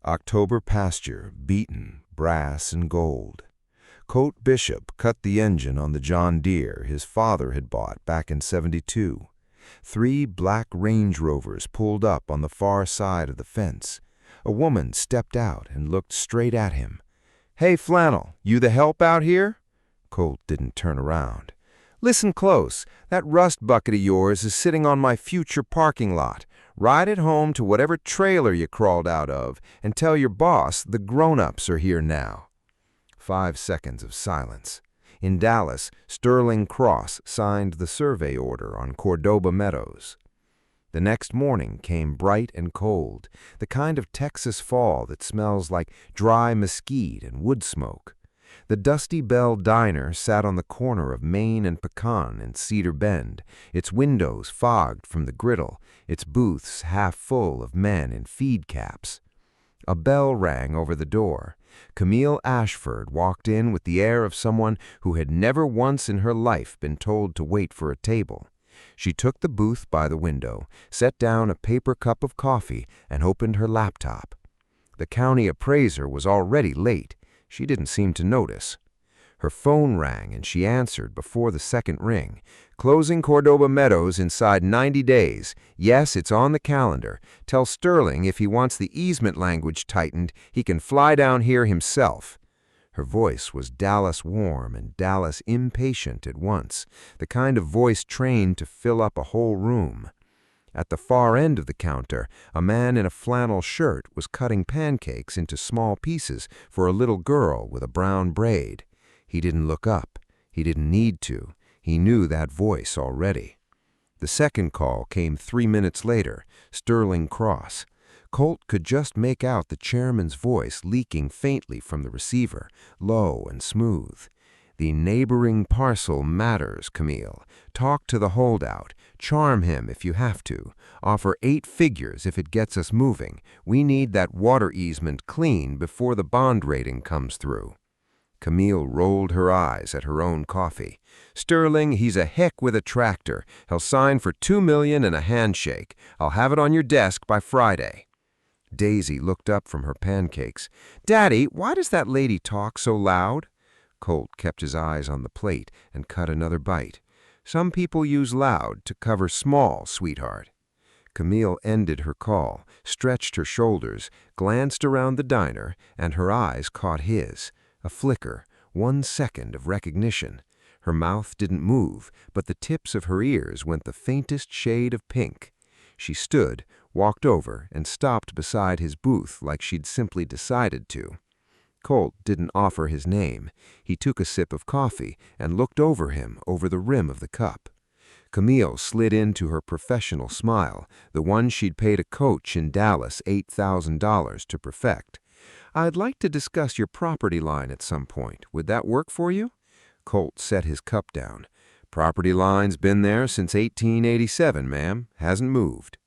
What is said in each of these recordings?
October pasture, beaten, brass and gold. Colt Bishop cut the engine on the John Deere his father had bought back in '72. 3 black Range Rovers pulled up on the far side of the fence. A woman stepped out and looked straight at him. "Hey, Flannel, you the help out here?" Colt didn't turn around. "Listen close. That rust bucket of yours is sitting on my future parking lot. Ride it home to whatever trailer you crawled out of and tell your boss the grown-ups are here now." 5 seconds of silence. In Dallas, Sterling Cross signed the survey order on Cordoba Meadows. The next morning came bright and cold, the kind of Texas fall that smells like dry mesquite and wood smoke. The Dusty Bell Diner sat on the corner of Main and Pecan in Cedar Bend, its windows fogged from the griddle, its booths half full of men in feed caps. A bell rang over the door. Camille Ashford walked in with the air of someone who had never once in her life been told to wait for a table. She took the booth by the window, set down a paper cup of coffee, and opened her laptop. The county appraiser was already late. She didn't seem to notice. Her phone rang and she answered before the second ring. "Closing Cordoba Meadows inside 90 days. Yes, it's on the calendar. Tell Sterling if he wants the easement language tightened, he can fly down here himself." Her voice was Dallas warm and Dallas impatient at once, the kind of voice trained to fill up a whole room. At the far end of the counter, a man in a flannel shirt was cutting pancakes into small pieces for a little girl with a brown braid. He didn't look up. He didn't need to. He knew that voice already. The second call came 3 minutes later, Sterling Cross. Colt could just make out the chairman's voice leaking faintly from the receiver, low and smooth. "The neighboring parcel matters, Camille. Talk to the holdout. Charm him if you have to. Offer 8 figures if it gets us moving. We need that water easement clean before the bond rating comes through." Camille rolled her eyes at her own coffee. "Sterling, he's a heck with a tractor. He'll sign for $2 million and a handshake. I'll have it on your desk by Friday." Daisy looked up from her pancakes. "Daddy, why does that lady talk so loud?" Colt kept his eyes on the plate and cut another bite. "Some people use loud to cover small, sweetheart." Camille ended her call, stretched her shoulders, glanced around the diner, and her eyes caught his. A flicker, 1 second of recognition. Her mouth didn't move, but the tips of her ears went the faintest shade of pink. She stood, walked over, and stopped beside his booth like she'd simply decided to. Colt didn't offer his name. He took a sip of coffee and looked over him over the rim of the cup. Camille slid into her professional smile, the one she'd paid a coach in Dallas $8,000 to perfect. "I'd like to discuss your property line at some point. Would that work for you?" Colt set his cup down. "Property line's been there since 1887, ma'am. Hasn't moved."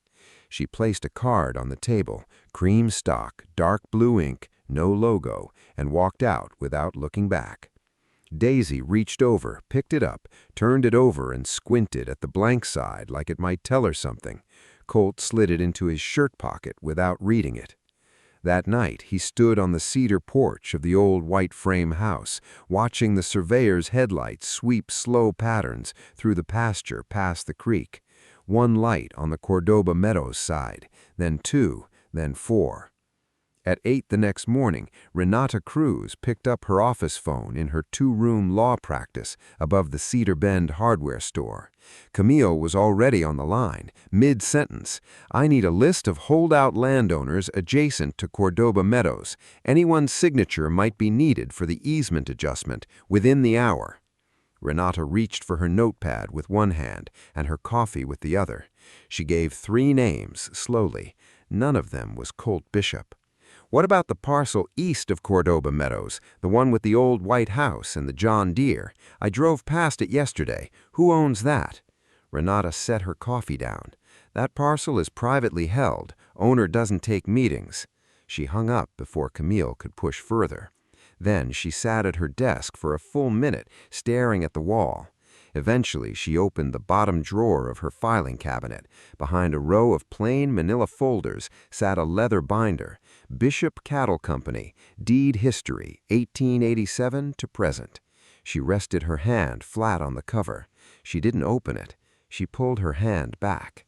She placed a card on the table, cream stock, dark blue ink, no logo, and walked out without looking back. Daisy reached over, picked it up, turned it over and squinted at the blank side like it might tell her something. Colt slid it into his shirt pocket without reading it. That night he stood on the cedar porch of the old white frame house, watching the surveyor's headlights sweep slow patterns through the pasture past the creek. 1 light on the Cordoba Meadows side, then 2, then 4. At 8 the next morning, Renata Cruz picked up her office phone in her 2-room law practice above the Cedar Bend hardware store. Camille was already on the line, mid-sentence. "I need a list of holdout landowners adjacent to Cordoba Meadows. Anyone's signature might be needed for the easement adjustment within the hour." Renata reached for her notepad with one hand and her coffee with the other. She gave 3 names slowly. None of them was Colt Bishop. "What about the parcel east of Cordoba Meadows, the one with the old white house and the John Deere? I drove past it yesterday. Who owns that?" Renata set her coffee down. "That parcel is privately held. Owner doesn't take meetings." She hung up before Camille could push further. Then she sat at her desk for a full minute, staring at the wall. Eventually, she opened the bottom drawer of her filing cabinet. Behind a row of plain manila folders sat a leather binder. Bishop Cattle Company, Deed History, 1887 to present. She rested her hand flat on the cover. She didn't open it. She pulled her hand back.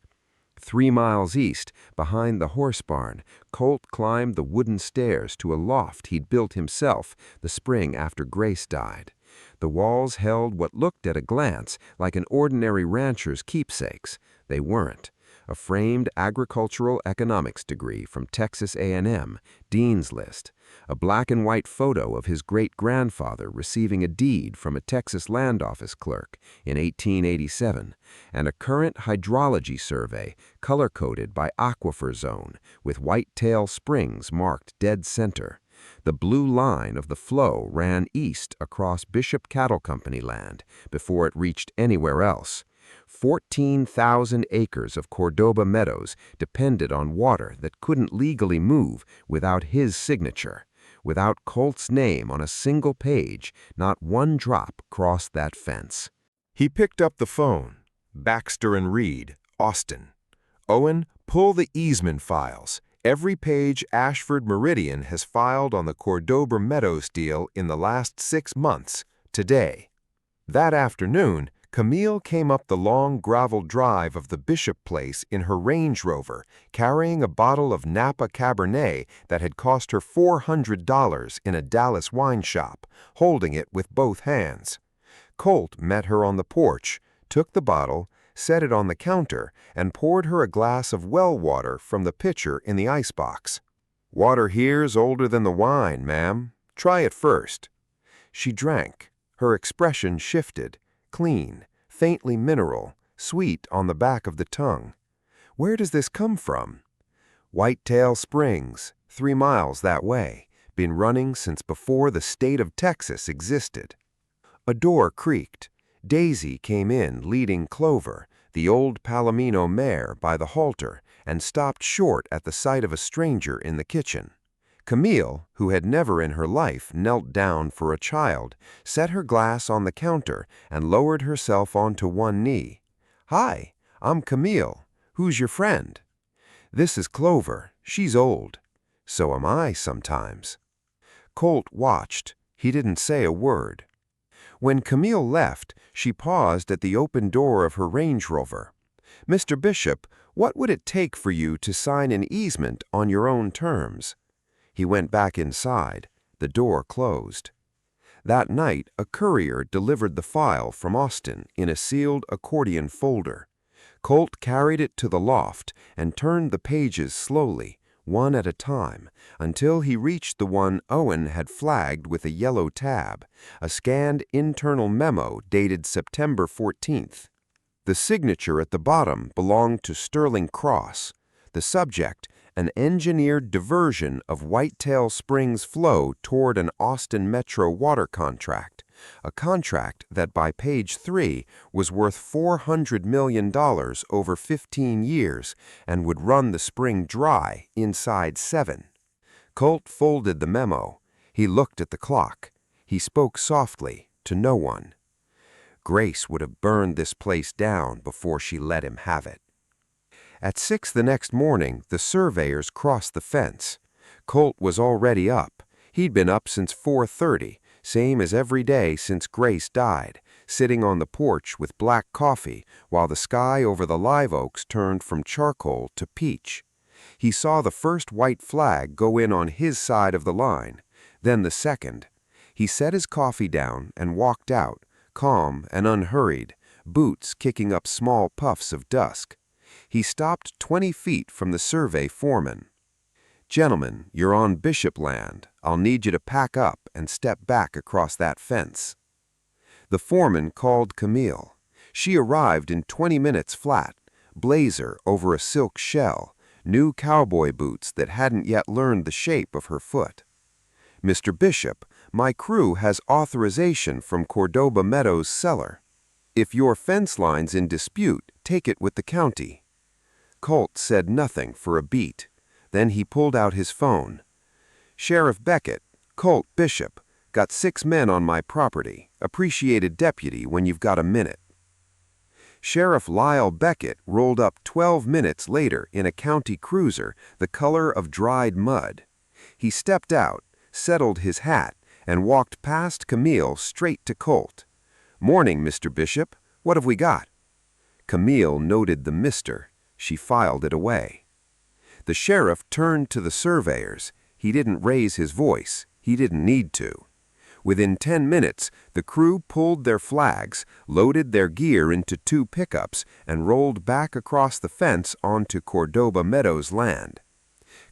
3 miles east, behind the horse barn, Colt climbed the wooden stairs to a loft he'd built himself the spring after Grace died. The walls held what looked at a glance like an ordinary rancher's keepsakes. They weren't. A framed agricultural economics degree from Texas A&M, Dean's List, a black and white photo of his great-grandfather receiving a deed from a Texas land office clerk in 1887, and a current hydrology survey color-coded by aquifer zone with Whitetail Springs marked dead center. The blue line of the flow ran east across Bishop Cattle Company land before it reached anywhere else. 14,000 acres of Cordoba meadows depended on water that couldn't legally move without his signature. Without Colt's name on a single page, not one drop crossed that fence. He picked up the phone. Baxter and Reed, Austin. Owen, pull the easement files. Every page Ashford Meridian has filed on the Cordoba Meadows deal in the last 6 months, today. That afternoon, Camille came up the long gravel drive of the Bishop place in her Range Rover, carrying a bottle of Napa Cabernet that had cost her $400 in a Dallas wine shop, holding it with both hands. Colt met her on the porch, took the bottle, set it on the counter, and poured her a glass of well water from the pitcher in the icebox. "Water here's older than the wine, ma'am. Try it first." She drank. Her expression shifted. Clean, faintly mineral, sweet on the back of the tongue. "Where does this come from?" "Whitetail Springs, 3 miles that way. Been running since before the state of Texas existed." A door creaked. Daisy came in leading Clover, the old Palomino mare, by the halter, and stopped short at the sight of a stranger in the kitchen. Camille, who had never in her life knelt down for a child, set her glass on the counter and lowered herself onto one knee. "Hi, I'm Camille. Who's your friend?" "This is Clover. She's old." "So am I sometimes." Colt watched. He didn't say a word. When Camille left, she paused at the open door of her Range Rover. "Mr. Bishop, what would it take for you to sign an easement on your own terms?" He went back inside. The door closed. That night, a courier delivered the file from Austin in a sealed accordion folder. Colt carried it to the loft and turned the pages slowly, one at a time, until he reached the one Owen had flagged with a yellow tab, a scanned internal memo dated September 14th. The signature at the bottom belonged to Sterling Cross. The subject, an engineered diversion of Whitetail Springs flow toward an Austin Metro water contract, a contract that by page 3 was worth $400 million over 15 years and would run the spring dry inside 7. Colt folded the memo. He looked at the clock. He spoke softly, to no one. Grace would have burned this place down before she let him have it. At 6 the next morning, the surveyors crossed the fence. Colt was already up. He'd been up since 4:30, same as every day since Grace died, sitting on the porch with black coffee while the sky over the live oaks turned from charcoal to peach. He saw the first white flag go in on his side of the line, then the second. He set his coffee down and walked out, calm and unhurried, boots kicking up small puffs of dust. He stopped 20 feet from the survey foreman. "Gentlemen, you're on Bishop land. I'll need you to pack up and step back across that fence." The foreman called Camille. She arrived in 20 minutes flat, blazer over a silk shell, new cowboy boots that hadn't yet learned the shape of her foot. "Mr. Bishop, my crew has authorization from Cordoba Meadows' cellar. If your fence line's in dispute, take it with the county." Colt said nothing for a beat. Then he pulled out his phone. "Sheriff Beckett, Colt Bishop, got 6 men on my property. Appreciated deputy when you've got a minute." Sheriff Lyle Beckett rolled up 12 minutes later in a county cruiser the color of dried mud. He stepped out, settled his hat, and walked past Camille straight to Colt. "Morning, Mr. Bishop. What have we got?" Camille noted the "Mr." She filed it away. The sheriff turned to the surveyors. He didn't raise his voice. He didn't need to. Within 10 minutes, the crew pulled their flags, loaded their gear into 2 pickups, and rolled back across the fence onto Cordoba Meadows land.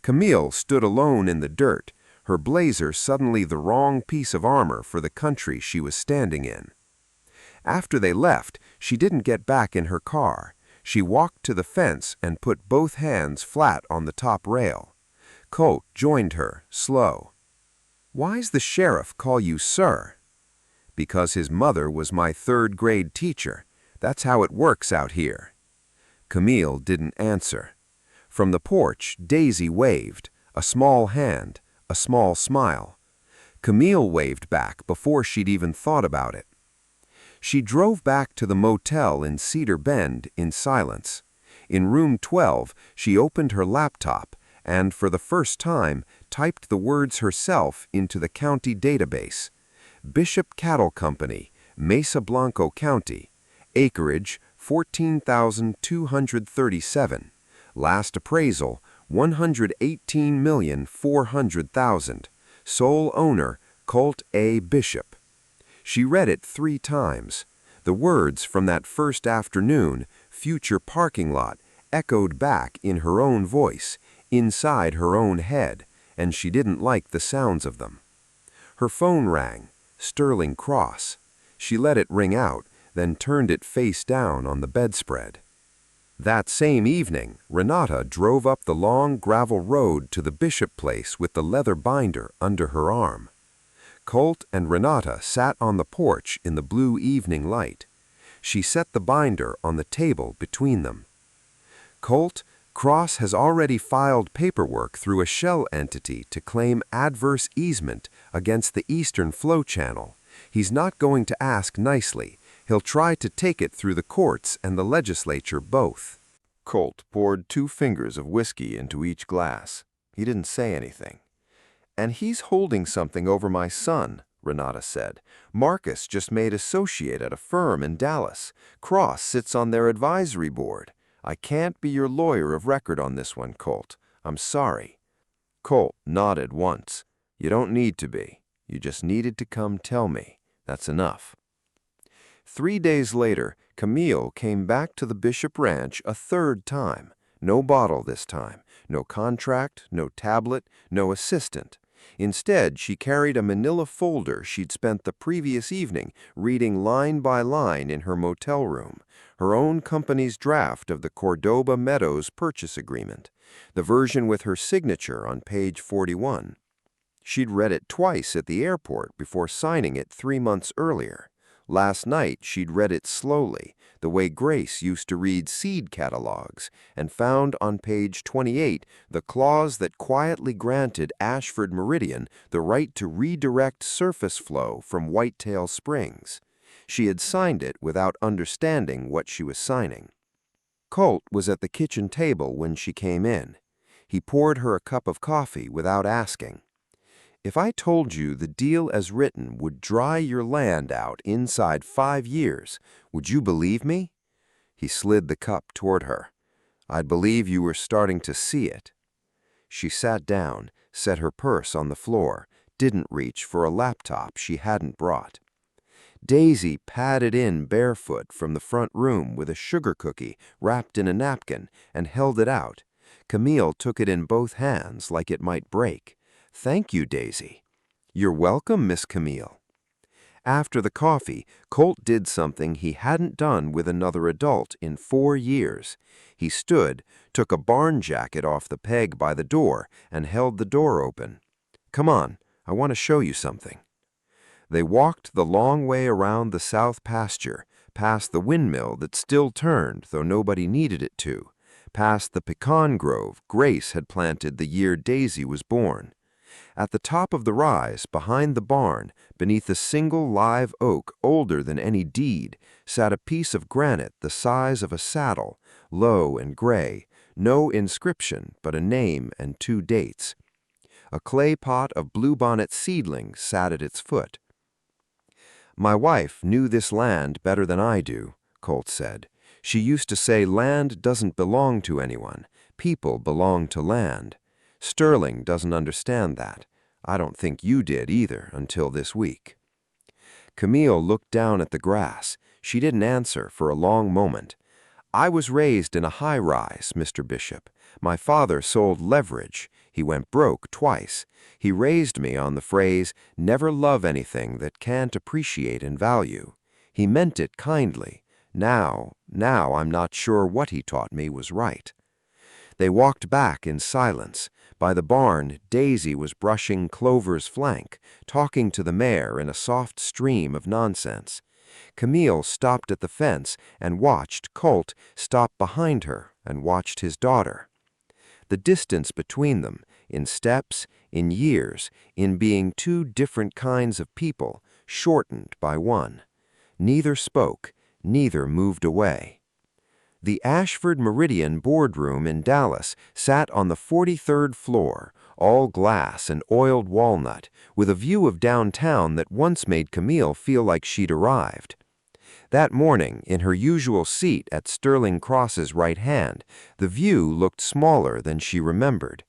Camille stood alone in the dirt, her blazer suddenly the wrong piece of armor for the country she was standing in. After they left, she didn't get back in her car. She walked to the fence and put both hands flat on the top rail. Colt joined her, slow. "Why's the sheriff call you sir?" "Because his mother was my 3rd-grade teacher. That's how it works out here." Camille didn't answer. From the porch, Daisy waved, a small hand, a small smile. Camille waved back before she'd even thought about it. She drove back to the motel in Cedar Bend in silence. In room 12, she opened her laptop and, for the first time, typed the words herself into the county database. Bishop Cattle Company, Mesa Blanco County. Acreage, 14,237. Last appraisal, $118,400,000. Sole owner, Colt A. Bishop. She read it 3 times. The words from that first afternoon, future parking lot, echoed back in her own voice, inside her own head, and she didn't like the sounds of them. Her phone rang, Sterling Cross. She let it ring out, then turned it face down on the bedspread. That same evening, Renata drove up the long gravel road to the Bishop place with the leather binder under her arm. Colt and Renata sat on the porch in the blue evening light. She set the binder on the table between them. "Colt, Cross has already filed paperwork through a shell entity to claim adverse easement against the Eastern Flow Channel. He's not going to ask nicely. He'll try to take it through the courts and the legislature both." Colt poured 2 fingers of whiskey into each glass. He didn't say anything. "And he's holding something over my son," Renata said. "Marcus just made associate at a firm in Dallas. Cross sits on their advisory board. I can't be your lawyer of record on this one, Colt. I'm sorry." Colt nodded once. "You don't need to be. You just needed to come tell me. That's enough." 3 days later, Camille came back to the Bishop Ranch a 3rd time. No bottle this time. No contract, no tablet, no assistant. Instead, she carried a manila folder she'd spent the previous evening reading line by line in her motel room, her own company's draft of the Cordoba Meadows purchase agreement, the version with her signature on page 41. She'd read it twice at the airport before signing it 3 months earlier. Last night, she'd read it slowly, the way Grace used to read seed catalogs, and found on page 28 the clause that quietly granted Ashford Meridian the right to redirect surface flow from Whitetail Springs. She had signed it without understanding what she was signing. Colt was at the kitchen table when she came in. He poured her a cup of coffee without asking. "If I told you the deal as written would dry your land out inside 5 years, would you believe me?" He slid the cup toward her. "I'd believe you were starting to see it." She sat down, set her purse on the floor, didn't reach for a laptop she hadn't brought. Daisy padded in barefoot from the front room with a sugar cookie wrapped in a napkin and held it out. Camille took it in both hands like it might break. "Thank you, Daisy." "You're welcome, Miss Camille." After the coffee, Colt did something he hadn't done with another adult in 4 years. He stood, took a barn jacket off the peg by the door, and held the door open. "Come on, I want to show you something." They walked the long way around the south pasture, past the windmill that still turned, though nobody needed it to, past the pecan grove Grace had planted the year Daisy was born. At the top of the rise, behind the barn, beneath a single live oak older than any deed, sat a piece of granite the size of a saddle, low and gray, no inscription but a name and 2 dates. A clay pot of bluebonnet seedlings sat at its foot. "My wife knew this land better than I do," Colt said. "She used to say land doesn't belong to anyone. People belong to land. Sterling doesn't understand that. I don't think you did either until this week." Camille looked down at the grass. She didn't answer for a long moment. "I was raised in a high-rise, Mr. Bishop. My father sold leverage. He went broke twice. He raised me on the phrase, 'Never love anything that can't appreciate and value.' He meant it kindly. Now I'm not sure what he taught me was right." They walked back in silence. By the barn, Daisy was brushing Clover's flank, talking to the mare in a soft stream of nonsense. Camille stopped at the fence and watched Colt stop behind her and watched his daughter. The distance between them, in steps, in years, in being two different kinds of people, shortened by one. Neither spoke, neither moved away. The Ashford Meridian boardroom in Dallas sat on the 43rd floor, all glass and oiled walnut, with a view of downtown that once made Camille feel like she'd arrived. That morning, in her usual seat at Sterling Cross's right hand, the view looked smaller than she remembered.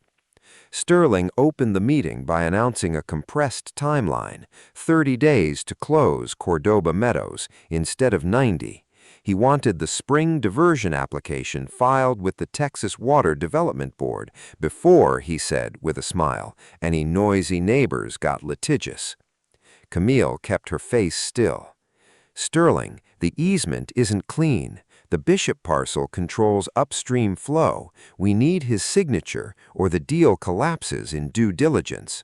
Sterling opened the meeting by announcing a compressed timeline, 30 days to close Cordoba Meadows instead of 90. He wanted the spring diversion application filed with the Texas Water Development Board before, he said with a smile, any noisy neighbors got litigious. Camille kept her face still. "Sterling, the easement isn't clean. The Bishop parcel controls upstream flow. We need his signature or the deal collapses in due diligence."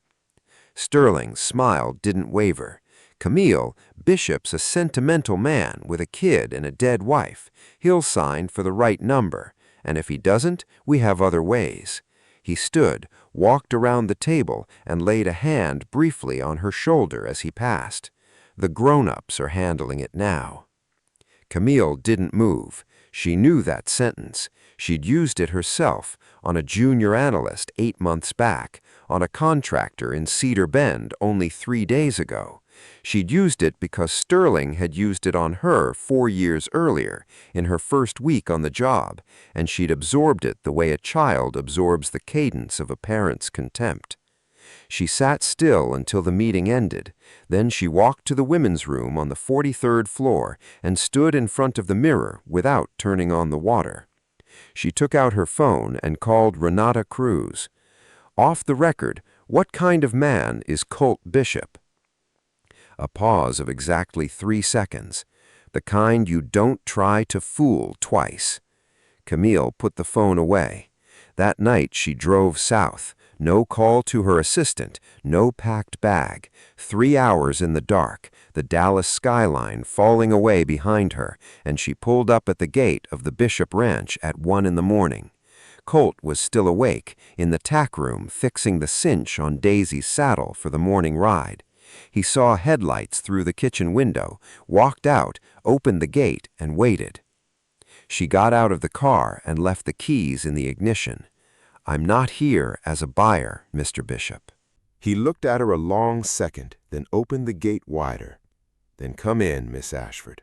Sterling's smile didn't waver. "Camille, Bishop's a sentimental man with a kid and a dead wife. He'll sign for the right number, and if he doesn't, we have other ways." He stood, walked around the table, and laid a hand briefly on her shoulder as he passed. "The grown-ups are handling it now." Camille didn't move. She knew that sentence. She'd used it herself, on a junior analyst 8 months back, on a contractor in Cedar Bend only 3 days ago. She'd used it because Sterling had used it on her 4 years earlier, in her first week on the job, and she'd absorbed it the way a child absorbs the cadence of a parent's contempt. She sat still until the meeting ended. Then she walked to the women's room on the 43rd floor and stood in front of the mirror without turning on the water. She took out her phone and called Renata Cruz. "Off the record, what kind of man is Colt Bishop?" A pause of exactly 3 seconds. "The kind you don't try to fool twice." Camille put the phone away. That night she drove south. No call to her assistant, no packed bag. 3 hours in the dark, the Dallas skyline falling away behind her, and she pulled up at the gate of the Bishop Ranch at 1 in the morning. Colt was still awake, in the tack room fixing the cinch on Daisy's saddle for the morning ride. He saw headlights through the kitchen window, walked out, opened the gate, and waited. She got out of the car and left the keys in the ignition. "I'm not here as a buyer, Mr. Bishop." He looked at her a long second, then opened the gate wider. "Then come in, Miss Ashford."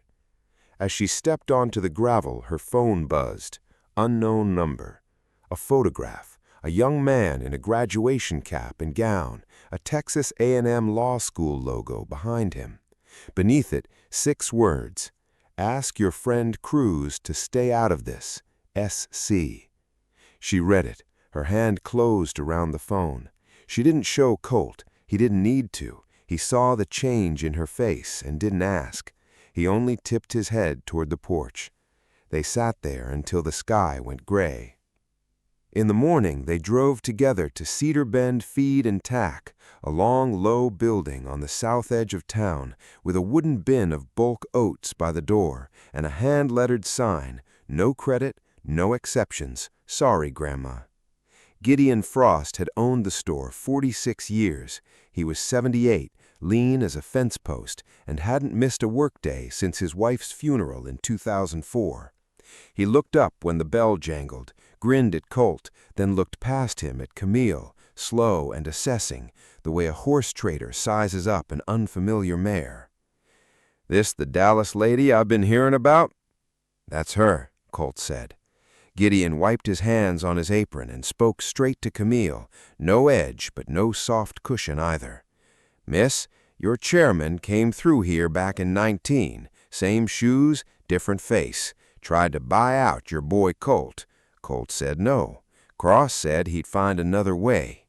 As she stepped onto the gravel, her phone buzzed. Unknown number. A photograph. A young man in a graduation cap and gown. A Texas A&M Law School logo behind him. Beneath it, 6 words. "Ask your friend Cruz to stay out of this. S.C." She read it. Her hand closed around the phone. She didn't show Colt. He didn't need to. He saw the change in her face and didn't ask. He only tipped his head toward the porch. They sat there until the sky went gray. In the morning, they drove together to Cedar Bend Feed and Tack, a long, low building on the south edge of town with a wooden bin of bulk oats by the door and a hand-lettered sign, "No credit, no exceptions. Sorry, Grandma." Gideon Frost had owned the store 46 years. He was 78, lean as a fence post, and hadn't missed a workday since his wife's funeral in 2004. He looked up when the bell jangled, grinned at Colt, then looked past him at Camille, slow and assessing, the way a horse trader sizes up an unfamiliar mare. "This the Dallas lady I've been hearing about?" "That's her," Colt said. Gideon wiped his hands on his apron and spoke straight to Camille, no edge but no soft cushion either. "Miss, your chairman came through here back in '19, same shoes, different face. Tried to buy out your boy Colt. Colt said no. Cross said he'd find another way."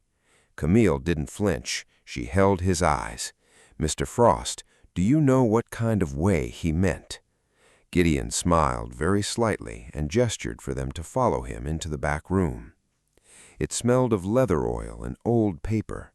Camille didn't flinch. She held his eyes. "Mr. Frost, do you know what kind of way he meant?" Gideon smiled very slightly and gestured for them to follow him into the back room. It smelled of leather oil and old paper.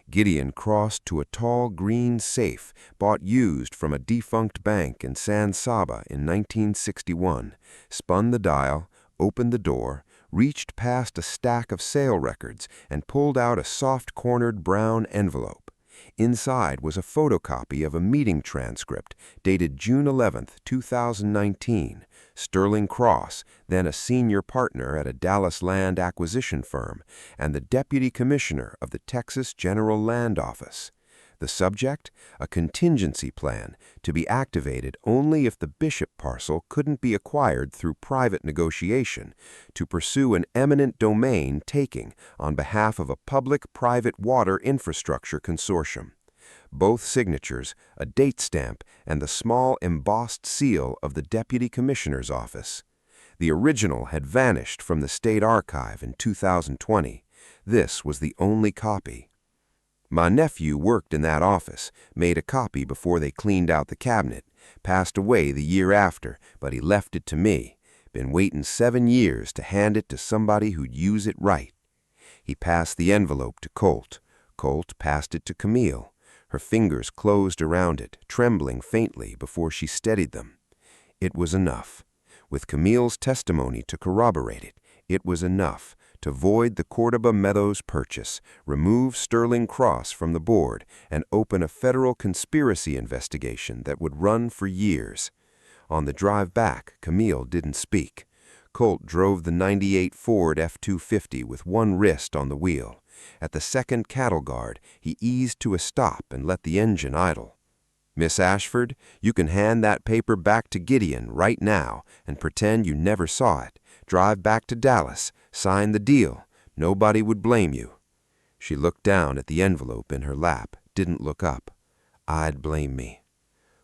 Gideon crossed to a tall green safe bought used from a defunct bank in San Saba in 1961, spun the dial, opened the door, reached past a stack of sale records, and pulled out a soft-cornered brown envelope. Inside was a photocopy of a meeting transcript dated June 11, 2019. Sterling Cross, then a senior partner at a Dallas land acquisition firm, and the deputy commissioner of the Texas General Land Office. The subject? A contingency plan to be activated only if the Bishop parcel couldn't be acquired through private negotiation, to pursue an eminent domain taking on behalf of a public-private water infrastructure consortium. Both signatures, a date stamp, and the small embossed seal of the Deputy Commissioner's office. The original had vanished from the State Archive in 2020. This was the only copy. My nephew worked in that office, made a copy before they cleaned out the cabinet, passed away the year after, but he left it to me. Been waiting 7 years to hand it to somebody who'd use it right. He passed the envelope to Colt. Colt passed it to Camille. Her fingers closed around it, trembling faintly before she steadied them. It was enough. With Camille's testimony to corroborate it, it was enough to void the Cordoba Meadows purchase, remove Sterling Cross from the board, and open a federal conspiracy investigation that would run for years. On the drive back, Camille didn't speak. Colt drove the '98 Ford F-250 with one wrist on the wheel. At the second cattle guard, he eased to a stop and let the engine idle. "Miss Ashford, you can hand that paper back to Gideon right now and pretend you never saw it. Drive back to Dallas, sign the deal. Nobody would blame you." She looked down at the envelope in her lap, didn't look up. "I'd blame me."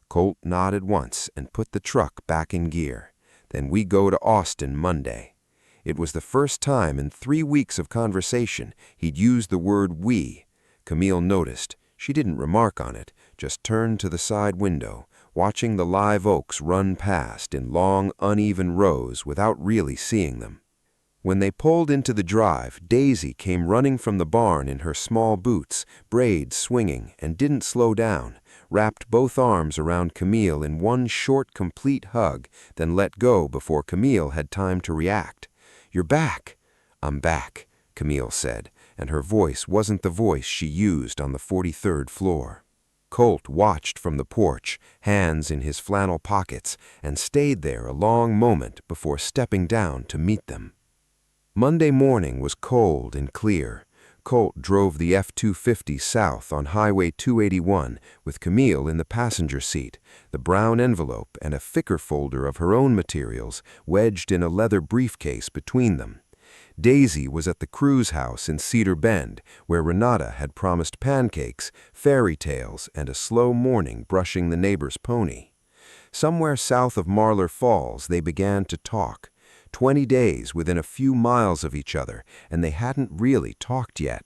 Colt nodded once and put the truck back in gear. "Then we go to Austin Monday." It was the first time in 3 weeks of conversation he'd used the word we. Camille noticed. She didn't remark on it, just turned to the side window, watching the live oaks run past in long, uneven rows without really seeing them. When they pulled into the drive, Daisy came running from the barn in her small boots, braids swinging, and didn't slow down, wrapped both arms around Camille in one short, complete hug, then let go before Camille had time to react. "You're back." "I'm back," Camille said, and her voice wasn't the voice she used on the 43rd floor. Colt watched from the porch, hands in his flannel pockets, and stayed there a long moment before stepping down to meet them. Monday morning was cold and clear. Colt drove the F-250 south on Highway 281 with Camille in the passenger seat, the brown envelope and a thicker folder of her own materials wedged in a leather briefcase between them. Daisy was at the cruise house in Cedar Bend, where Renata had promised pancakes, fairy tales, and a slow morning brushing the neighbor's pony. Somewhere south of Marlar Falls, they began to talk. 20 days within a few miles of each other, and they hadn't really talked yet.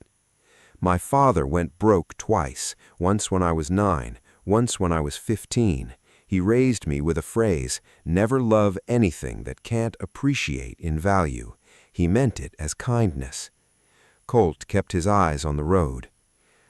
"My father went broke twice, once when I was 9, once when I was 15. He raised me with a phrase, 'Never love anything that can't appreciate in value.' He meant it as kindness." Colt kept his eyes on the road.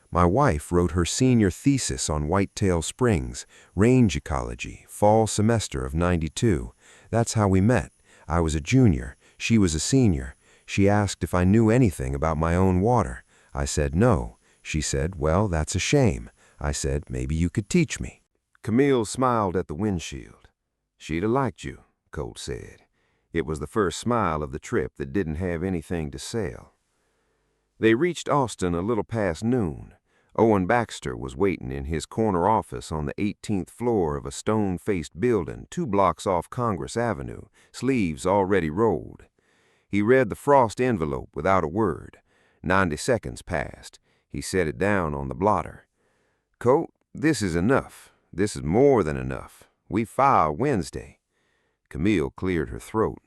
"My wife wrote her senior thesis on Whitetail Springs, range ecology, fall semester of '92. That's how we met. I was a junior. She was a senior. She asked if I knew anything about my own water. I said no. She said, 'Well, that's a shame.' I said, 'Maybe you could teach me.'" Camille smiled at the windshield. "She'd have liked you," Colt said. It was the first smile of the trip that didn't have anything to sell. They reached Austin a little past noon. Owen Baxter was waiting in his corner office on the 18th floor of a stone-faced building 2 blocks off Congress Avenue, sleeves already rolled. He read the frost envelope without a word. 90 seconds passed. He set it down on the blotter. "Colt, this is enough. This is more than enough. We file Wednesday." Camille cleared her throat.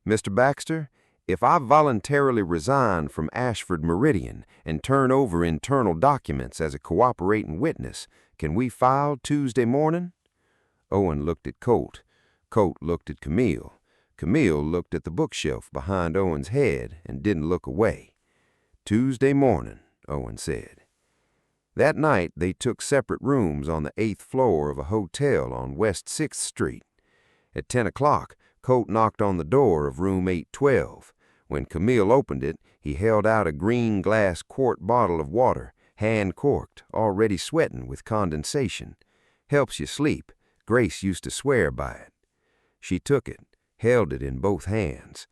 "Mr. Baxter, if I voluntarily resign from Ashford Meridian and turn over internal documents as a cooperating witness, can we file Tuesday morning?" Owen looked at Colt. Colt looked at Camille. Camille looked at the bookshelf behind Owen's head and didn't look away. "Tuesday morning," Owen said. That night they took separate rooms on the 8th floor of a hotel on West 6th Street. At 10 o'clock, Colt knocked on the door of room 812. When Camille opened it, he held out a green glass quart bottle of water, hand-corked, already sweating with condensation. "Helps you sleep. Grace used to swear by it." She took it, held it in both hands.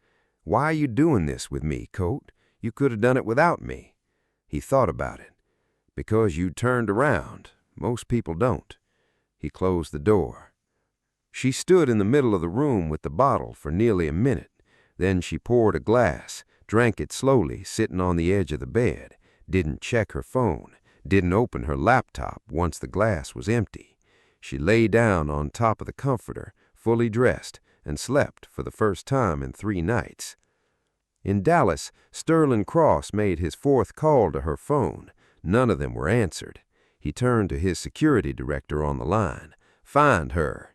"Why are you doing this with me, Colt? You could have done it without me." He thought about it. "Because you turned around. Most people don't." He closed the door. She stood in the middle of the room with the bottle for nearly a minute. Then she poured a glass, drank it slowly, sitting on the edge of the bed, didn't check her phone, didn't open her laptop once the glass was empty. She lay down on top of the comforter, fully dressed, and slept for the first time in 3 nights. In Dallas, Sterling Cross made his 4th call to her phone. None of them were answered. He turned to his security director on the line. "Find her."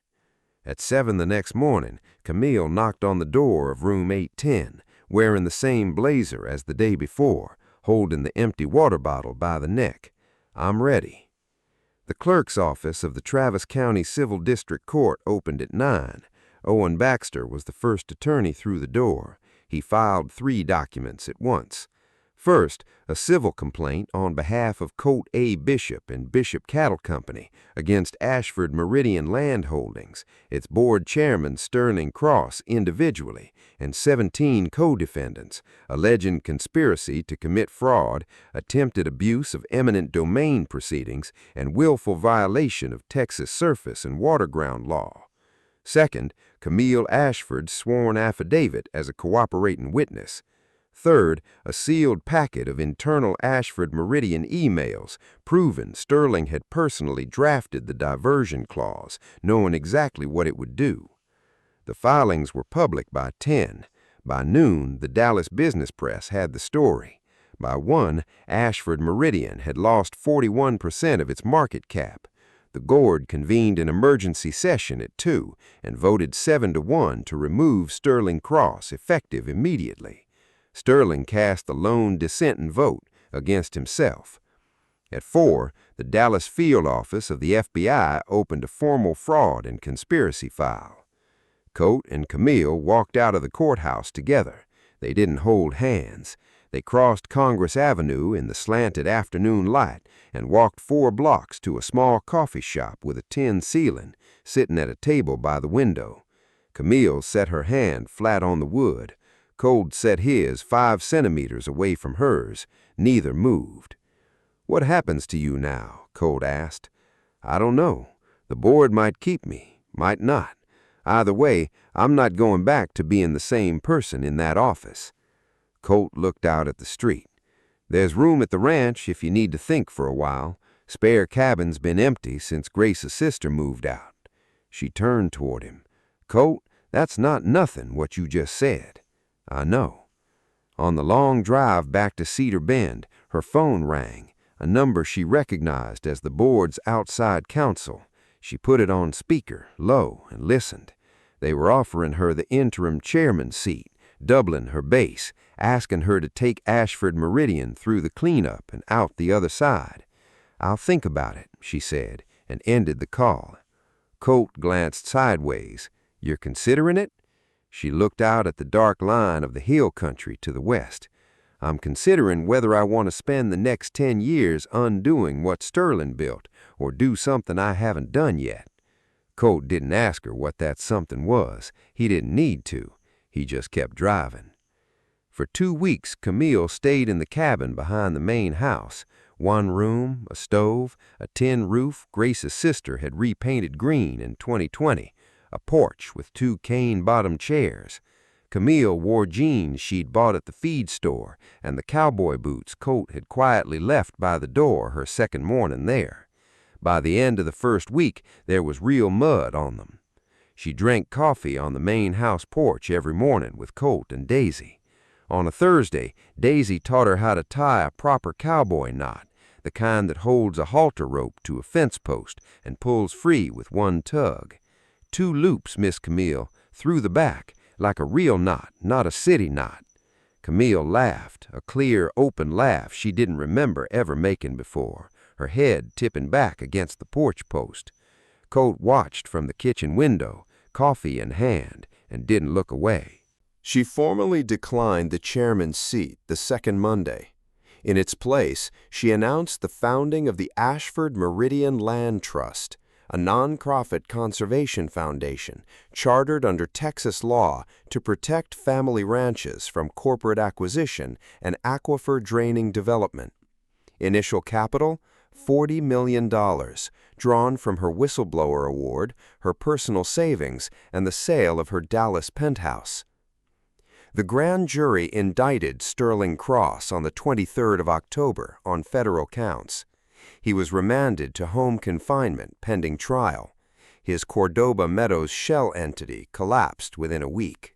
At 7 the next morning, Camille knocked on the door of room 810, wearing the same blazer as the day before, holding the empty water bottle by the neck. "I'm ready." The clerk's office of the Travis County Civil District Court opened at 9. Owen Baxter was the first attorney through the door. He filed 3 documents at once. First, a civil complaint on behalf of Colt A. Bishop and Bishop Cattle Company against Ashford Meridian Land Holdings, its board chairman Sterling Cross individually, and 17 co-defendants, alleging conspiracy to commit fraud, attempted abuse of eminent domain proceedings, and willful violation of Texas surface and waterground law. Second, Camille Ashford's sworn affidavit as a cooperating witness. Third, a sealed packet of internal Ashford Meridian emails proving Sterling had personally drafted the diversion clause, knowing exactly what it would do. The filings were public by 10. By noon, the Dallas business press had the story. By 1, Ashford Meridian had lost 41% of its market cap. The board convened an emergency session at 2 and voted 7-1 to remove Sterling Cross effective immediately. Sterling cast a lone dissenting vote against himself. At 4, the Dallas field office of the FBI opened a formal fraud and conspiracy file. Colt and Camille walked out of the courthouse together. They didn't hold hands. They crossed Congress Avenue in the slanted afternoon light and walked 4 blocks to a small coffee shop with a tin ceiling, sitting at a table by the window. Camille set her hand flat on the wood. Colt set his 5 centimeters away from hers. Neither moved. "What happens to you now?" Colt asked. "I don't know. The board might keep me, might not. Either way, I'm not going back to being the same person in that office." Colt looked out at the street. "There's room at the ranch if you need to think for a while. Spare cabin's been empty since Grace's sister moved out." She turned toward him. "Colt, that's not nothing what you just said." "I know." On the long drive back to Cedar Bend, her phone rang, a number she recognized as the board's outside counsel. She put it on speaker, low, and listened. They were offering her the interim chairman's seat, doubling her base, asking her to take Ashford Meridian through the cleanup and out the other side. "I'll think about it," she said, and ended the call. Colt glanced sideways. "You're considering it?" She looked out at the dark line of the hill country to the west. "I'm considering whether I want to spend the next 10 years undoing what Sterling built or do something I haven't done yet." Colt didn't ask her what that something was. He didn't need to. He just kept driving. For 2 weeks, Camille stayed in the cabin behind the main house. One room, a stove, a tin roof Grace's sister had repainted green in 2020, a porch with 2 cane-bottomed chairs. Camille wore jeans she'd bought at the feed store and the cowboy boots Colt had quietly left by the door her second morning there. By the end of the first week, there was real mud on them. She drank coffee on the main house porch every morning with Colt and Daisy. On a Thursday, Daisy taught her how to tie a proper cowboy knot, the kind that holds a halter rope to a fence post and pulls free with one tug. 2 loops, Miss Camille, through the back, like a real knot, not a city knot. Camille laughed, a clear, open laugh she didn't remember ever making before, her head tipping back against the porch post. Colt watched from the kitchen window, coffee in hand, and didn't look away. She formally declined the chairman's seat the second Monday. In its place, she announced the founding of the Ashford Meridian Land Trust, a nonprofit conservation foundation chartered under Texas law to protect family ranches from corporate acquisition and aquifer draining development. Initial capital, $40 million, drawn from her whistleblower award, her personal savings, and the sale of her Dallas penthouse. The grand jury indicted Sterling Cross on the 23rd of October on federal counts. He was remanded to home confinement pending trial. His Cordoba Meadows shell entity collapsed within a week.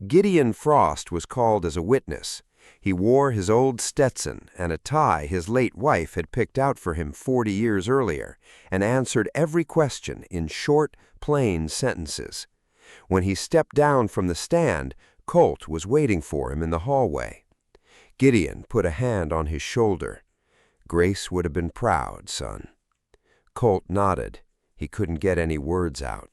Gideon Frost was called as a witness. He wore his old Stetson and a tie his late wife had picked out for him 40 years earlier, and answered every question in short, plain sentences. When he stepped down from the stand, Colt was waiting for him in the hallway. Gideon put a hand on his shoulder. "Grace would have been proud, son." Colt nodded. He couldn't get any words out.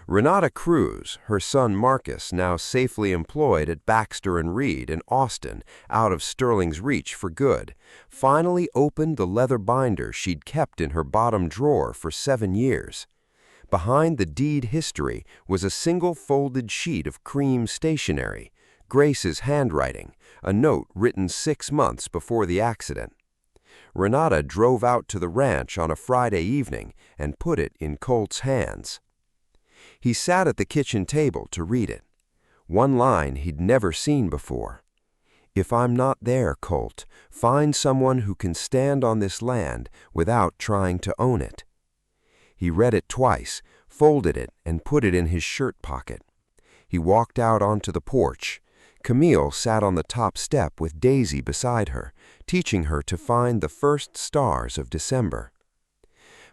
Renata Cruz, her son Marcus, now safely employed at Baxter & Reed in Austin, out of Sterling's reach for good, finally opened the leather binder she'd kept in her bottom drawer for 7 years. Behind the deed history was a single folded sheet of cream stationery, Grace's handwriting, a note written 6 months before the accident. Renata drove out to the ranch on a Friday evening and put it in Colt's hands. He sat at the kitchen table to read it. One line he'd never seen before. "If I'm not there, Colt, find someone who can stand on this land without trying to own it." He read it twice, folded it, and put it in his shirt pocket. He walked out onto the porch. Camille sat on the top step with Daisy beside her, teaching her to find the first stars of December.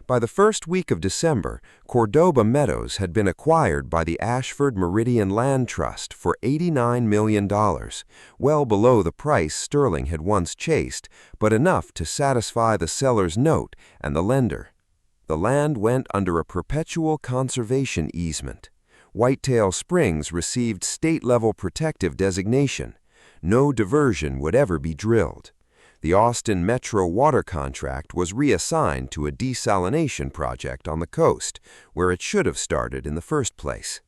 By the first week of December, Cordoba Meadows had been acquired by the Ashford Meridian Land Trust for $89 million, well below the price Sterling had once chased, but enough to satisfy the seller's note and the lender. The land went under a perpetual conservation easement. Whitetail Springs received state-level protective designation. No diversion would ever be drilled. The Austin Metro water contract was reassigned to a desalination project on the coast, where it should have started in the first place.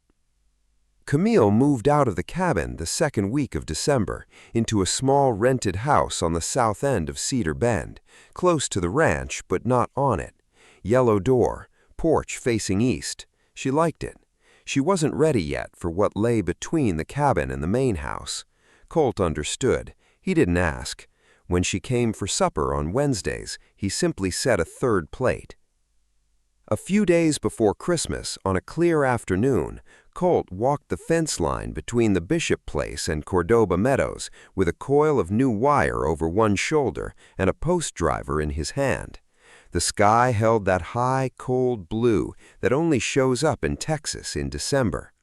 Camille moved out of the cabin the second week of December into a small rented house on the south end of Cedar Bend, close to the ranch but not on it. Yellow door, porch facing east. She liked it. She wasn't ready yet for what lay between the cabin and the main house. Colt understood. He didn't ask. When she came for supper on Wednesdays, he simply set a third plate. A few days before Christmas, on a clear afternoon, Colt walked the fence line between the Bishop place and Cordoba Meadows with a coil of new wire over one shoulder and a post driver in his hand. The sky held that high, cold blue that only shows up in Texas in December.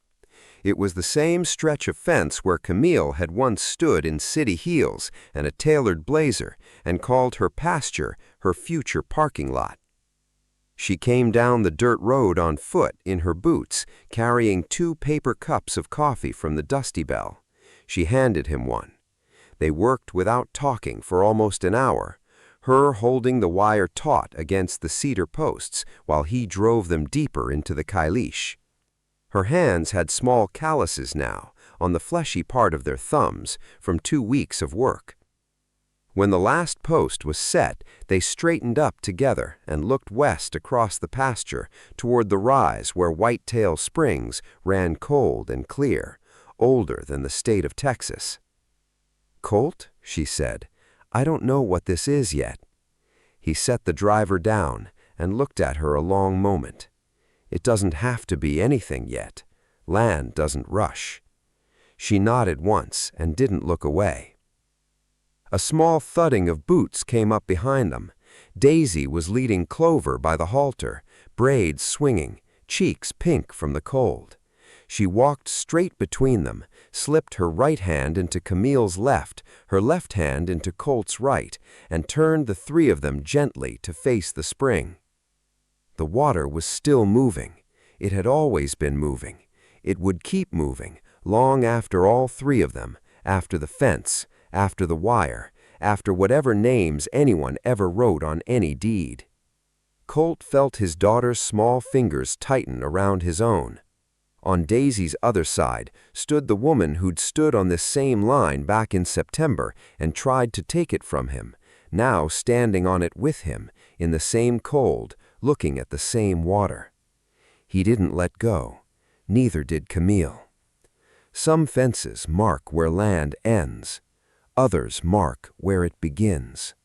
It was the same stretch of fence where Camille had once stood in city heels and a tailored blazer and called her pasture her future parking lot. She came down the dirt road on foot in her boots, carrying 2 paper cups of coffee from the Dusty Bell. She handed him one. They worked without talking for almost an hour, her holding the wire taut against the cedar posts while he drove them deeper into the caliche. Her hands had small calluses now, on the fleshy part of their thumbs from 2 weeks of work. When the last post was set, they straightened up together and looked west across the pasture toward the rise where Whitetail Springs ran cold and clear, older than the state of Texas. "Colt," she said, "I don't know what this is yet." He set the driver down and looked at her a long moment. "It doesn't have to be anything yet. Land doesn't rush." She nodded once and didn't look away. A small thudding of boots came up behind them. Daisy was leading Clover by the halter, braids swinging, cheeks pink from the cold. She walked straight between them, slipped her right hand into Camille's left, her left hand into Colt's right, and turned the 3 of them gently to face the spring. The water was still moving. It had always been moving. It would keep moving, long after all 3 of them, after the fence, after the wire, after whatever names anyone ever wrote on any deed. Colt felt his daughter's small fingers tighten around his own. On Daisy's other side stood the woman who'd stood on this same line back in September and tried to take it from him, now standing on it with him, in the same cold, looking at the same water. He didn't let go. Neither did Camille. Some fences mark where land ends. Others mark where it begins.